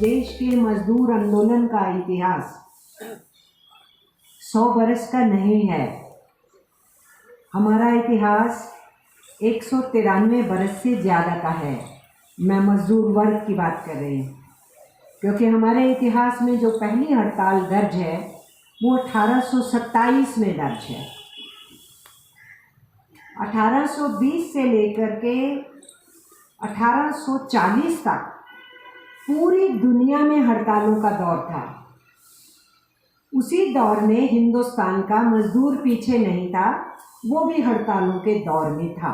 देश के मजदूर आंदोलन का इतिहास 100 बरस का नहीं है। हमारा इतिहास 193 बरस से ज़्यादा का है। मैं मजदूर वर्ग की बात कर रही हूँ, क्योंकि हमारे इतिहास में जो पहली हड़ताल दर्ज है वो 1827 में दर्ज है। 1820 से लेकर के 1840 तक पूरी दुनिया में हड़तालों का दौर था। उसी दौर में हिंदुस्तान का मजदूर पीछे नहीं था, वो भी हड़तालों के दौर में था।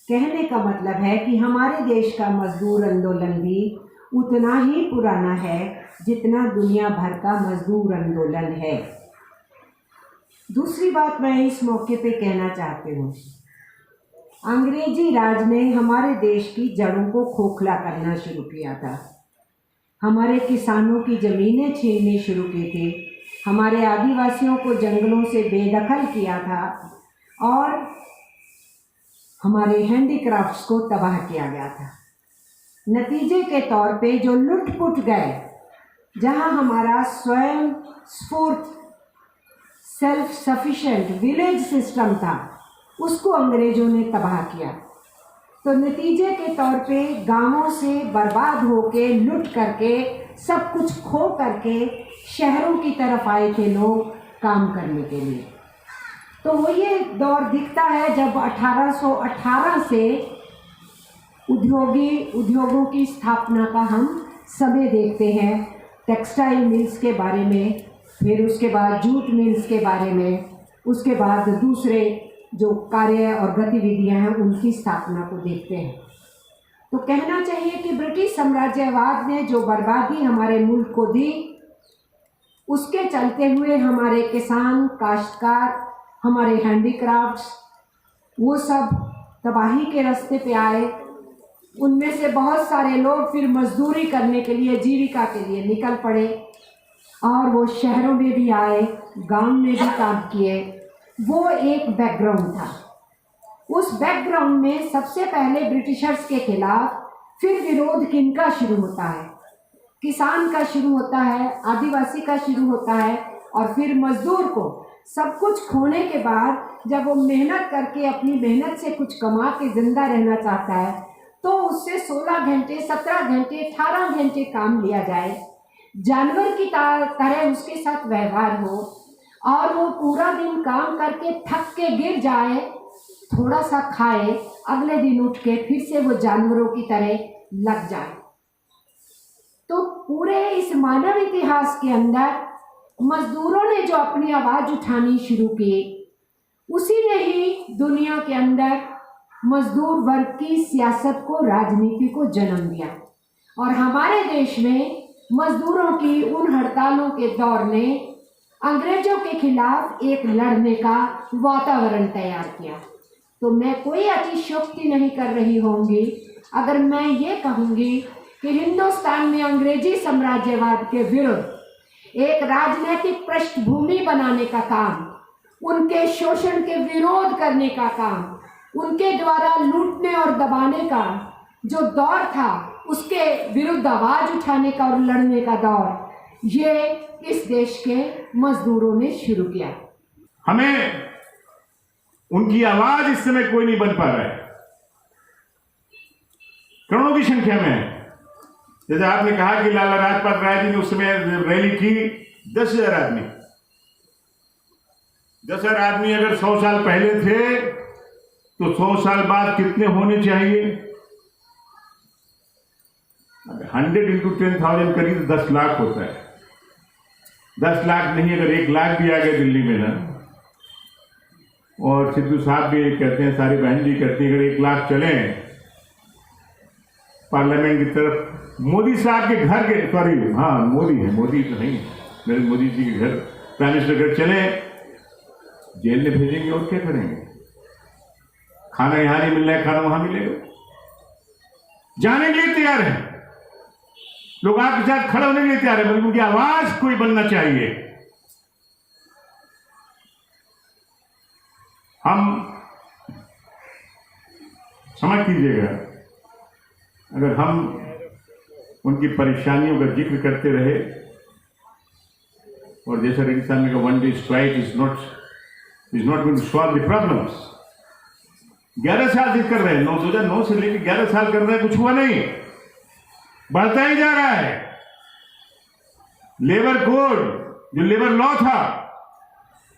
कहने का मतलब है कि हमारे देश का मजदूर आंदोलन भी उतना ही पुराना है जितना दुनिया भर का मजदूर आंदोलन है। दूसरी बात मैं इस मौके पे कहना चाहती हूँ, अंग्रेजी राज ने हमारे देश की जड़ों को खोखला करना शुरू किया था। हमारे किसानों की ज़मीनें छीननी शुरू की थी, हमारे आदिवासियों को जंगलों से बेदखल किया था और हमारे हैंडीक्राफ्ट्स को तबाह किया गया था। नतीजे के तौर पे जो लुट-पुट गए, जहां हमारा स्वयं स्फूर्त सेल्फ सफिशिएंट विलेज सिस्टम था, उसको अंग्रेज़ों ने तबाह किया। तो नतीजे के तौर पे गांवों से बर्बाद होके, लुट करके, सब कुछ खो करके शहरों की तरफ आए थे लोग काम करने के लिए। तो वो ये दौर दिखता है जब 1818 से उद्योगों की स्थापना का हम समय देखते हैं। टेक्सटाइल मिल्स के बारे में, फिर उसके बाद जूट मिल्स के बारे में, उसके बाद दूसरे जो कार्य और गतिविधियां हैं उनकी स्थापना को देखते हैं। तो कहना चाहिए कि ब्रिटिश साम्राज्यवाद ने जो बर्बादी हमारे मुल्क को दी, उसके चलते हुए हमारे किसान, काश्तकार, हमारे हैंडीक्राफ्ट्स, वो सब तबाही के रास्ते पे आए। उनमें से बहुत सारे लोग फिर मजदूरी करने के लिए, जीविका के लिए निकल पड़े और वो शहरों में भी आए, गांव में भी काम किए। वो एक बैकग्राउंड था। उस बैकग्राउंड में सबसे पहले ब्रिटिशर्स के खिलाफ फिर विरोध किनका शुरू होता है? किसान का शुरू होता है, आदिवासी का शुरू होता है, और फिर मजदूर को सब कुछ खोने के बाद जब वो मेहनत करके अपनी मेहनत से कुछ कमा के जिंदा रहना चाहता है, तो उससे 16 घंटे, 17 घंटे, 18 घंटे काम लिया जाए, जानवर की तरह उसके साथ व्यवहार हो और वो पूरा दिन काम करके थक के गिर जाए, थोड़ा सा खाए, अगले दिन उठ के फिर से वो जानवरों की तरह लग जाए। तो पूरे इस मानव इतिहास के अंदर मजदूरों ने जो अपनी आवाज़ उठानी शुरू की, उसी ने ही दुनिया के अंदर मजदूर वर्ग की सियासत को, राजनीति को जन्म दिया। और हमारे देश में मजदूरों की उन हड़तालों के दौर ने अंग्रेजों के खिलाफ एक लड़ने का वातावरण तैयार किया। तो मैं कोई अतिशयोक्ति नहीं कर रही होंगी अगर मैं ये कहूँगी कि हिंदुस्तान में अंग्रेजी साम्राज्यवाद के विरुद्ध एक राजनीतिक पृष्ठभूमि बनाने का काम, उनके शोषण के विरोध करने का काम, उनके द्वारा लूटने और दबाने का जो दौर था, उसके विरुद्ध आवाज़ उठाने का और लड़ने का दौर, ये इस देश के मजदूरों ने शुरू किया। हमें उनकी आवाज इस समय कोई नहीं बन पा रहा है, करोड़ों की संख्या में। जैसे आपने कहा कि लाला लाजपत राय जी ने उस समय रैली की, 10,000 आदमी। 10,000 आदमी अगर 100 साल पहले थे तो 100 साल बाद कितने होने चाहिए? 100 इंटू 10,000 करीब 10 लाख होता है। 10 लाख नहीं, अगर 1 लाख भी आ गए दिल्ली में ना, और सिद्धू साहब भी कहते हैं, सारी बहन जी कहती हैं, अगर 1 लाख चले पार्लियामेंट की तरफ, मोदी साहब के घर के, सॉरी हाँ मोदी है, मोदी तो नहीं, मेरे मोदी जी के घर प्राइम मिनिस्टर घर चले, जेल में भेजेंगे और क्या करेंगे? खाना यहां नहीं मिल रहा है, खाना वहां मिलेगा। जाने के लिए तैयार है लोग, आपके साथ खड़े होने के लिए तैयार है, बल्कि उनकी आवाज कोई बनना चाहिए। हम समझ कीजिएगा, अगर हम उनकी परेशानियों का जिक्र करते रहे। और जैसा रेड्डी साहब ने कहा, one day strike is not going to solve the problems. 11 साल से कर रहे हैं, 2009 से लेकर 11 साल कर रहे हैं, कुछ हुआ नहीं, बढ़ता ही जा रहा है। लेबर कोड, जो लेबर लॉ था,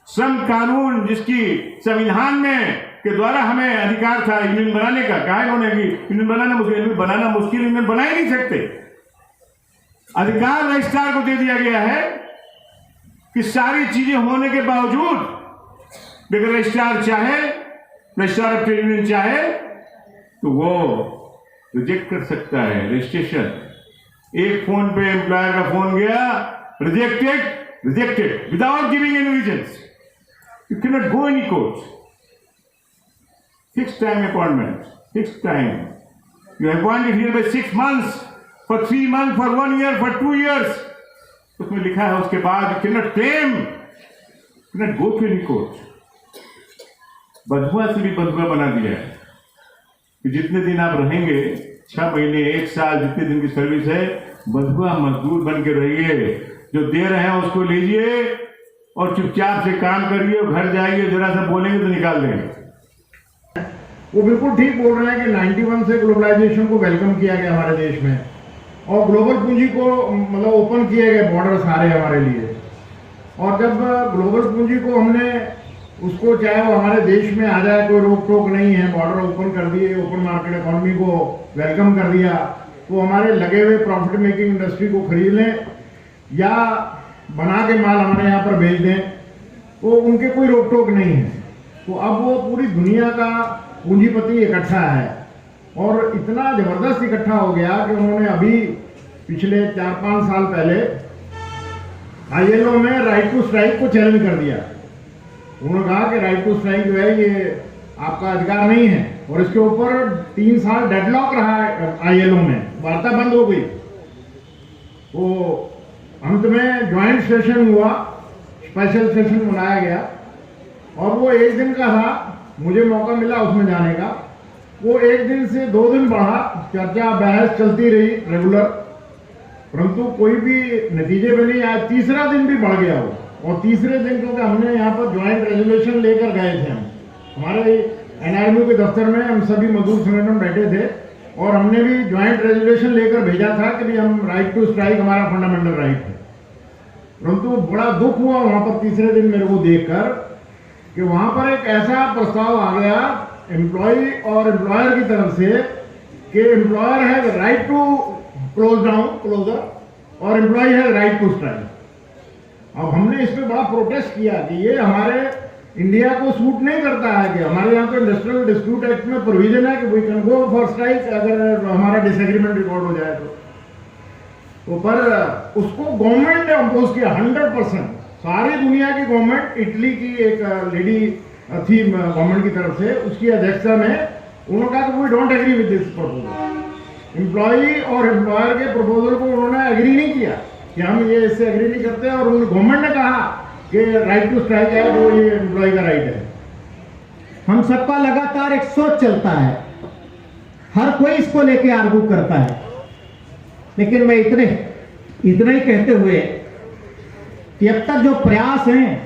श्रम कानून जिसकी संविधान में के द्वारा हमें अधिकार था यूनियन बनाने का, कहा इन्होंने कि यूनियन बनाना मुश्किल, यूनियन बना ही नहीं सकते। अधिकार रजिस्ट्रार को दे दिया गया है कि सारी चीजें होने के बावजूद अगर रजिस्ट्रार चाहे, रजिस्ट्रार ऑफ ट्रेड यूनियन चाहे तो वो रिजेक्ट कर सकता है रजिस्ट्रेशन। एक फोन पे एम्प्लॉयर का फोन गया, rejected without giving any reasons. You can not go any court. Fix time appointment, fix time. You appointed here bye 6 months, for 3 months, for 1 year, for 2 years। उसमें लिखा है उसके बाद you can not claim, can not go to any court. बंधुआ से भी बंधुआ बना दिया है कि जितने दिन आप रहेंगे, 6 महीने, 1 साल, जितने दिन की सर्विस है, बंधुआ मजदूर बन के रहिए। जो दे रहे हैं उसको लीजिए और चुपचाप से काम करिए, घर जाइए, जरा सा बोलेंगे तो निकाल देंगे। वो बिल्कुल ठीक बोल रहे हैं कि 91 से ग्लोबलाइजेशन को वेलकम किया गया हमारे देश में, और ग्लोबल पूंजी को मतलब ओपन किए गए बॉर्डर सारे हमारे लिए। और जब ग्लोबल पूंजी को हमने उसको, चाहे वो हमारे देश में आ जाए, कोई रोक टोक नहीं है, बॉर्डर ओपन कर दिए, ओपन मार्केट इकोनॉमी को वेलकम कर दिया, तो हमारे लगे हुए प्रॉफिट मेकिंग इंडस्ट्री को खरीद लें या बना के माल हमारे यहाँ पर भेज दें, तो उनके कोई रोक टोक नहीं है। तो अब वो पूरी दुनिया का पूंजीपति इकट्ठा है, और इतना जबरदस्त इकट्ठा हो गया कि उन्होंने अभी पिछले 4-5 साल पहले ILO में राइट टू स्ट्राइक को चैलेंज कर दिया। उन्होंने कहा कि राइट टू स्ट्राइक जो है ये आपका अधिकार नहीं है, और इसके ऊपर 3 साल डेडलॉक रहा ILO में, वार्ता बंद हो गई। तो अंत में ज्वाइंट सेशन हुआ, स्पेशल सेशन बुलाया गया, और वो 1 दिन का था, मुझे मौका मिला उसमें जाने का। वो 1 दिन से 2 दिन बढ़ा, चर्चा बहस चलती रही रेगुलर, परंतु कोई भी नतीजे में नहीं आया। तीसरा दिन भी बढ़ गया वो, और तीसरे दिन क्योंकि हमने यहाँ पर ज्वाइंट रेजोल्यूशन लेकर गए थे, हम हमारे NRMU के दफ्तर में हम सभी मजदूर संगठन बैठे थे, और हमने भी ज्वाइंट रेजोल्यूशन लेकर भेजा था कि भी हम राइट टू स्ट्राइक हमारा फंडामेंटल राइट है। परंतु बड़ा दुख हुआ वहाँ पर तीसरे दिन मेरे को देखकर कि वहाँ पर एक ऐसा प्रस्ताव आ गया एम्प्लॉय और एम्प्लॉयर की तरफ से कि एम्प्लॉयर है राइट टू क्लोजर और एम्प्लॉय है राइट टू स्ट्राइक। अब हमने इस पर बड़ा प्रोटेस्ट किया कि ये हमारे इंडिया को सूट नहीं करता है, कि हमारे यहाँ तो इंडस्ट्रियल डिस्प्यूट एक्ट में प्रोविजन है कि we can go for strike अगर हमारा डिसएग्रीमेंट रिकॉर्ड हो जाए तो पर उसको गवर्नमेंट ने अपोज किया 100%। सारी दुनिया की गवर्नमेंट, इटली की एक लेडी थी गवर्नमेंट की तरफ से, उसकी अध्यक्षता में उन्होंने कहा कि we don't agree with this proposal. Employee और एम्प्लॉयर के प्रपोजल को उन्होंने एग्री नहीं किया कि हम ये इससे एग्री नहीं करते, और गवर्नमेंट ने कहा कि राइट टू स्ट्राइक है तो ये एम्प्लॉय का राइट है। हम सबका लगातार एक सोच चलता है, हर कोई इसको लेके आर्गू करता है, लेकिन मैं इतना ही कहते हुए कि अब तक जो प्रयास हैं,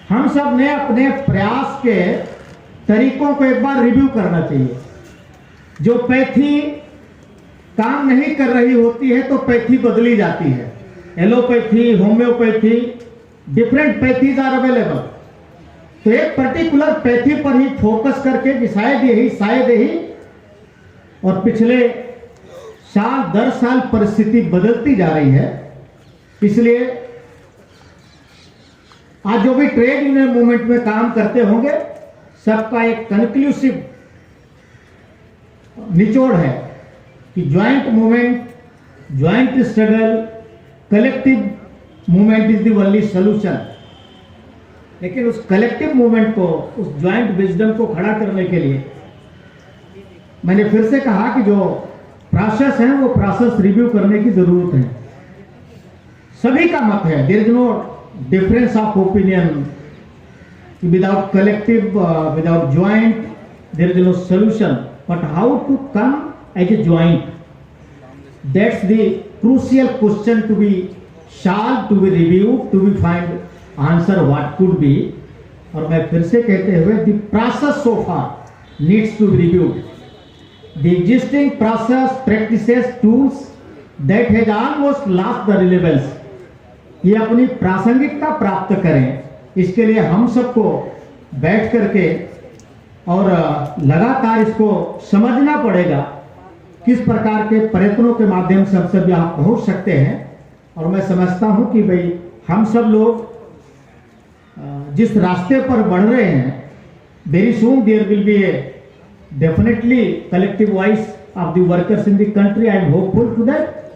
हम सब ने अपने प्रयास के तरीकों को एक बार रिव्यू करना चाहिए। जो पैथी काम नहीं कर रही होती है तो पैथी बदली जाती है। Allopathy, homeopathy, different pathies are available. तो एक पर्टिकुलर पैथी पर ही फोकस करके कि शायद यही और पिछले साल दर साल परिस्थिति बदलती जा रही है। इसलिए आज जो भी ट्रेड यूनियन मूवमेंट में काम करते होंगे, सबका एक कंक्लूसिव निचोड़ है कि joint movement, joint struggle, collective movement is the only solution. लेकिन उस कलेक्टिव मूवमेंट को, उस ज्वाइंट विजडम को खड़ा करने के लिए मैंने फिर से कहा कि जो प्रोसेस है वो प्रोसेस रिव्यू करने की जरूरत है। सभी का मत है, there is no difference of opinion. Without collective, without joint there is no solution, but how to come as a joint. That's the crucial question to be solved, to be reviewed, to be find answer what could be. और मैं फिर से कहते हुए the process so far needs to be reviewed. The existing process, practices, tools that has almost lost the relevance. ये अपनी प्रासंगिकता प्राप्त करें, इसके लिए हम सबको बैठ करके और लगातार इसको समझना पड़ेगा किस प्रकार के प्रयत्नों के माध्यम से हम सब यहाँ पहुँच सकते हैं। और मैं समझता हूँ कि भाई हम सब लोग जिस रास्ते पर बढ़ रहे हैं, very soon there will be a definitely collective voice of the workers in the country. I am hopeful to that.